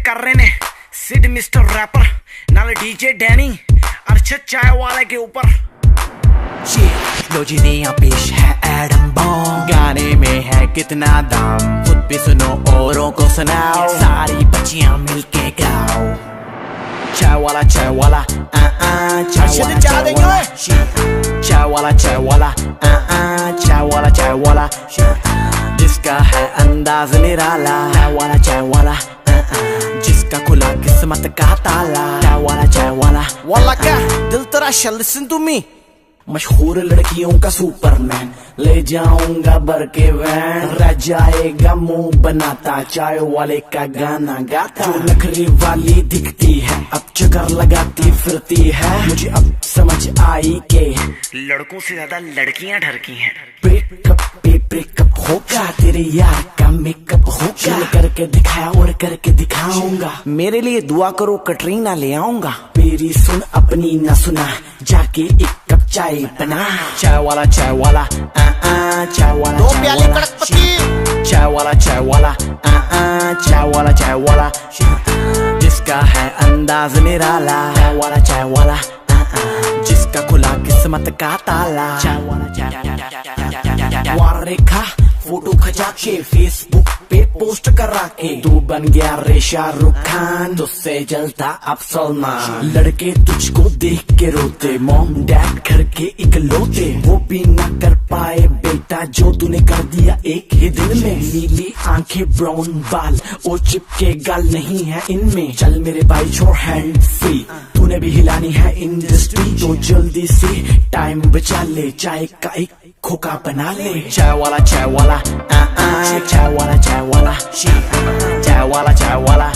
कर रहे ने सिड मिस्टर रैपर नाल डीजे डैनी अर्शद चाय वाले के ऊपर। लो जी नया पेश है एडम बॉम्ब, गाने में है कितना दम, खुद भी सुनो औरों को सुनाओ, सारी बच्चियां मिलके गाओ। चाय वाला चाय वाला चाय वाला चाय वाला चाय वाला चाय वाला चाय वाला चाय वाला, जिसका है अंदाज निराला, चाय वाला जिसका खुला किस्मत का ताला, चाय वाला क्या दिल तेरा शल लिसन टू मी। मशहूर लड़कियों का सुपरमैन, ले जाऊंगा भर के वैन, रह जाएगा मुंह बनाता, चाय वाले का गाना गाता। जो नखरी वाली दिखती है अब चक्कर लगाती फिरती है, मुझे अब समझ आई के लड़कों से ज्यादा लड़कियां डरती हैं। ब्रेकअप होगा, तेरे यार का मेकअप होगा, करके दिखाया और करके दिखाऊंगा, मेरे लिए दुआ करो कटरीना ले आऊंगा। मेरी सुन अपनी न सुना, जाके एक कप चाय बना। चाय वाला चाय वाला चाय वाला, दो प्याले कड़कपत्ती। चाय वाला चाय वाला चाय वाला चाय वाला, जिसका है अंदाज निराला, चाय वाला जिसका खुला किस्मत का ताला। रेखा फोटो खचा के फेसबुक पे पोस्ट करा के, तू बन गया रे शाहरुख खान, तुझसे जलता अब सलमान। लड़के तुझको देख के रोते, मॉम डैड घर के इकलौते, वो भी ना कर पाए बेटा जो तूने कर दिया एक ही दिन में। नीली आंखें ब्राउन बाल और चिपके गाल नहीं है इनमें, चल मेरे भाई छोड़ हैंड फ्री, तूने भी हिलानी है इंडस्ट्री, तो जल्दी से टाइम बचा ले, चाय का एक खोखा बना ले। चाय वाला चाय वाला चाय वाला चाय वाला चाय वाला चाय वाला